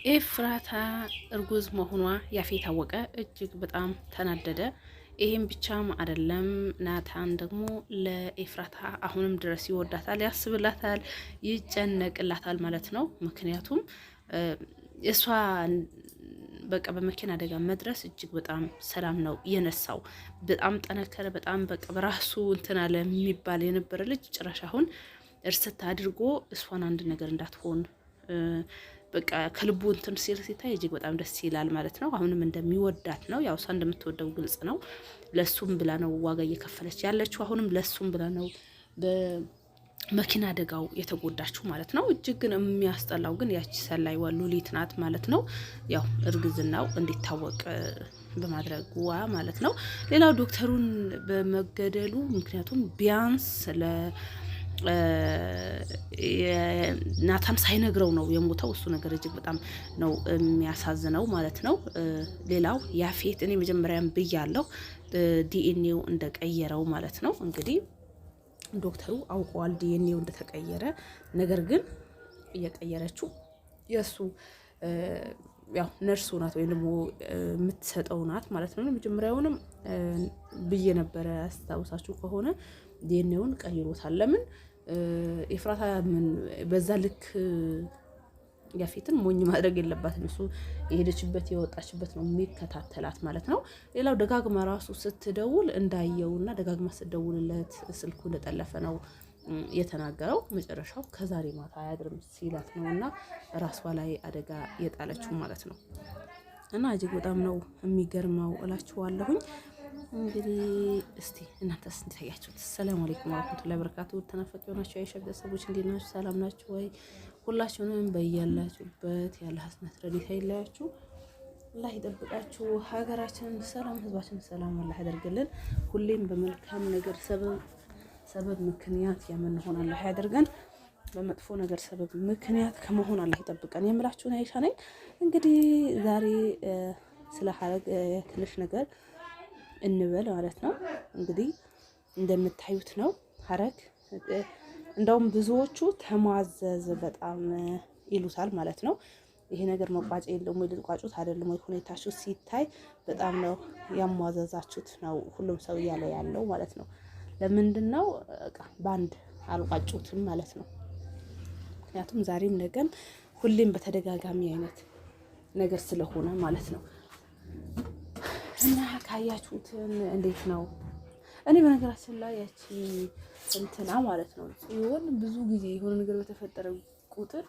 ኤፍራታ እርጉዝ መሆኗ ያፌት አወቀ። እጅግ በጣም ተናደደ። ይሄም ብቻም አይደለም፣ ናታን ደግሞ ለኤፍራታ አሁንም ድረስ ይወዳታል፣ ያስብላታል፣ ይጨነቅላታል ማለት ነው። ምክንያቱም እሷ በቃ በመኪና አደጋ መድረስ እጅግ በጣም ሰላም ነው የነሳው። በጣም ጠነከረ። በጣም በቃ በራሱ እንትን አለ የሚባል የነበረ ልጅ ጭራሽ አሁን እርስት አድርጎ እሷን አንድ ነገር እንዳትሆን በቃ ከልቡ እንትን ሲል ሲታይ እጅግ በጣም ደስ ይላል ማለት ነው። አሁንም እንደሚወዳት ነው። ያው እሷ እንደምትወደው ግልጽ ነው። ለሱም ብላ ነው ዋጋ እየከፈለች ያለችው። አሁንም ለሱም ብላ ነው በመኪና አደጋው የተጎዳችው ማለት ነው። እጅግ ግን የሚያስጠላው ግን ያቺ ሰላይ ሉሊት ናት ማለት ነው። ያው እርግዝናው እንዲታወቅ በማድረጓ ማለት ነው። ሌላው ዶክተሩን በመገደሉ ምክንያቱም ቢያንስ ናታን ሳይነግረው ነው የሞተው። እሱ ነገር እጅግ በጣም ነው የሚያሳዝነው ማለት ነው። ሌላው ያፌት እኔ መጀመሪያም ብያለሁ ዲኤንኤው እንደቀየረው ማለት ነው። እንግዲህ ዶክተሩ አውቀዋል ዲኤንኤው እንደተቀየረ። ነገር ግን እየቀየረችው የእሱ ያው ነርሱ ናት ወይም ደግሞ የምትሰጠው ናት ማለት ነው። መጀመሪያውንም ብዬ ነበረ አስታውሳችሁ ከሆነ ዲኤንኤውን ቀይሮታል። ለምን ኤፍራታ ምን በዛ ልክ ያፌትን ሞኝ ማድረግ የለባትም። እሱ የሄደችበት የወጣችበት ነው የሚከታተላት ማለት ነው። ሌላው ደጋግማ ራሱ ስትደውል እንዳየውና ደጋግማ ስትደውልለት ስልኩ እንደጠለፈ ነው የተናገረው። መጨረሻው ከዛሬ ማታ አያድርም ሲላት ነውና ራሷ ላይ አደጋ የጣለችው ማለት ነው። እና እጅግ በጣም ነው የሚገርመው እላችኋለሁኝ። እንግዲህ እስቲ እናንተስ እንታያችሁት። ሰላም አለይኩም ወራህመቱላሂ ወበረካቱ። ተናፈቂ ሆናችሁ አይሸብ ሰዎች እንዴት ናችሁ? ሰላም ናችሁ ወይ? ሁላችሁንም በያላችሁበት ያለ ሀስነት ረዲት አይለያችሁ፣ አላህ ይጠብቃችሁ። ሀገራችንን ሰላም፣ ህዝባችንን ሰላም አላህ ያደርግልን። ሁሌም በመልካም ነገር ሰበብ ምክንያት የምንሆን አላህ ያደርገን። በመጥፎ ነገር ሰበብ ምክንያት ከመሆን አላህ ይጠብቀን። የምላችሁን አይሻ ነኝ። እንግዲህ ዛሬ ስለ ሀረግ ትንሽ ነገር እንበል ማለት ነው። እንግዲህ እንደምታዩት ነው ሀረግ። እንደውም ብዙዎቹ ተሟዘዘ በጣም ይሉታል ማለት ነው። ይሄ ነገር መቋጫ የለውም ወይ ልትቋጩት አይደለም ወይ? ሁኔታችሁ ሲታይ በጣም ነው ያሟዘዛችሁት ነው ሁሉም ሰው እያለ ያለው ማለት ነው። ለምንድን ነው ባንድ አልቋጩትም ማለት ነው? ምክንያቱም ዛሬም ነገም ሁሌም በተደጋጋሚ አይነት ነገር ስለሆነ ማለት ነው። እና ካያችሁትን እንዴት ነው? እኔ በነገራችን ላይ ያቺ እንትና ማለት ነው ሲሆን ብዙ ጊዜ የሆነ ነገር በተፈጠረ ቁጥር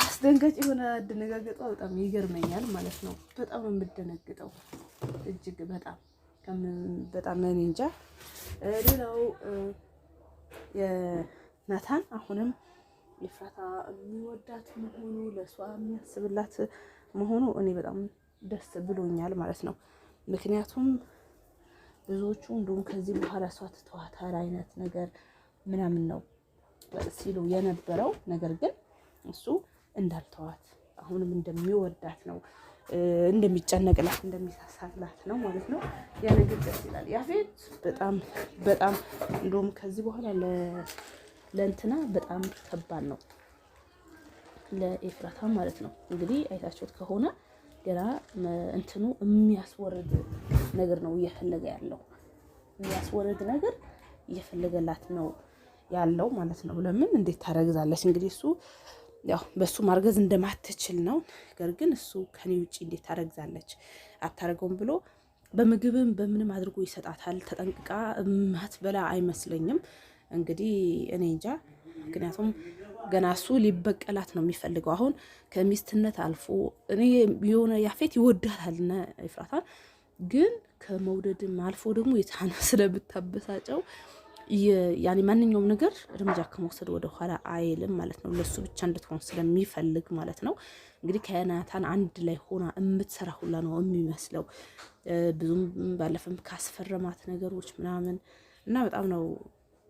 አስደንጋጭ የሆነ አደነጋገጧ በጣም ይገርመኛል ማለት ነው። በጣም ነው የምደነግጠው እጅግ በጣም እኔ እንጃ። ሌላው የናታን አሁንም ኤፍራታ የሚወዳት መሆኑ ለሷ የሚያስብላት መሆኑ እኔ በጣም ደስ ብሎኛል ማለት ነው። ምክንያቱም ብዙዎቹ እንደውም ከዚህ በኋላ እሷ ትተዋታል አይነት ነገር ምናምን ነው ሲሉ የነበረው። ነገር ግን እሱ እንዳልተዋት አሁንም እንደሚወዳት ነው፣ እንደሚጨነቅላት እንደሚሳሳላት ነው ማለት ነው። ያ ነገር ደስ ይላል። ያፌት በጣም እንደውም ከዚህ በኋላ ለእንትና በጣም ከባድ ነው ለኤፍራታ ማለት ነው። እንግዲህ አይታችሁት ከሆነ ገና እንትኑ የሚያስወርድ ነገር ነው እየፈለገ ያለው፣ የሚያስወርድ ነገር እየፈለገላት ነው ያለው ማለት ነው። ለምን እንዴት ታረግዛለች? እንግዲህ እሱ ያው በሱ ማርገዝ እንደማትችል ነው። ነገር ግን እሱ ከኔ ውጪ እንዴት ታረግዛለች አታረገውም ብሎ በምግብም በምንም አድርጎ ይሰጣታል። ተጠንቅቃ ማትበላ አይመስለኝም። እንግዲህ እኔ እንጃ። ምክንያቱም ገና እሱ ሊበቀላት ነው የሚፈልገው። አሁን ከሚስትነት አልፎ እኔ የሆነ ያፌት ይወዳታልና ኤፍራታን ግን ከመውደድም አልፎ ደግሞ የታና ስለብታበሳጨው ያኔ ማንኛውም ነገር እርምጃ ከመውሰድ ወደ ኋላ አይልም ማለት ነው። ለሱ ብቻ እንድትሆን ስለሚፈልግ ማለት ነው። እንግዲህ ከናታን አንድ ላይ ሆና የምትሰራ ሁላ ነው የሚመስለው። ብዙም ባለፈም ካስፈረማት ነገሮች ምናምን እና በጣም ነው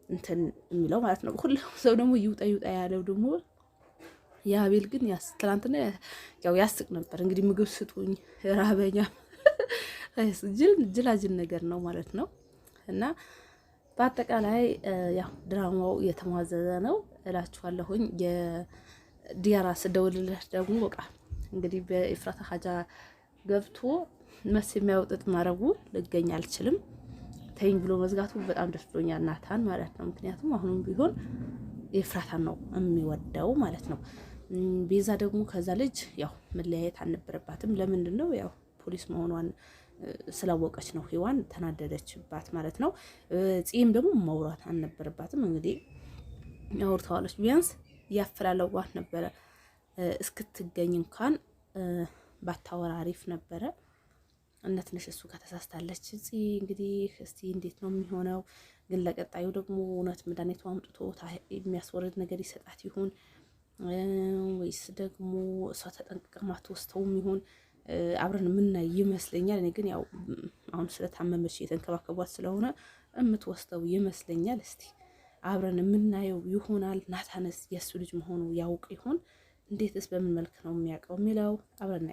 እንትን የሚለው ማለት ነው። ሁሉ ሰው ደግሞ ይውጣ ያለው ደግሞ የአቤል ግን ትናንትና ያው ያስቅ ነበር። እንግዲህ ምግብ ስጡኝ ራበኛ ጅላጅል ነገር ነው ማለት ነው። እና በአጠቃላይ ያው ድራማው የተሟዘዘ ነው እላችኋለሁኝ። የዲያራ ስደውልልህ ደግሞ በቃ እንግዲህ በኤፍራታ ሀጃ ገብቶ መስ የሚያወጥጥ ማረጉ ልገኝ አልችልም ተይኝ ብሎ መዝጋቱ በጣም ደስ ብሎኛል፣ ናታን ማለት ነው። ምክንያቱም አሁንም ቢሆን ኤፍራታን ነው የሚወደው ማለት ነው። ቤዛ ደግሞ ከዛ ልጅ ያው መለያየት አልነበረባትም። ለምንድን ነው ያው ፖሊስ መሆኗን ስላወቀች ነው ሔዋን ተናደደችባት ማለት ነው። ጺም ደግሞ ማውራት አልነበረባትም። እንግዲህ አውርተዋለች፣ ቢያንስ ያፈላለጓት ነበረ እስክትገኝ እንኳን ባታወራ አሪፍ ነበረ። እና ትንሽ እሱ ጋር ተሳስታለች እንግዲህ እስቲ እንዴት ነው የሚሆነው? ግን ለቀጣዩ ደግሞ እውነት መድኃኒቱ አምጥቶ የሚያስወርድ ነገር ይሰጣት ይሁን ወይስ ደግሞ እሷ ተጠንቅቃ ማትወስተውም ይሁን አብረን የምናይ ይመስለኛል። እኔ ግን ያው አሁን ስለታመመች የተንከባከቧት ስለሆነ የምትወስተው ይመስለኛል። እስቲ አብረን የምናየው ይሆናል። ናታንስ የእሱ ልጅ መሆኑ ያውቅ ይሆን? እንዴትስ በምን መልክ ነው የሚያውቀው የሚለው አብረን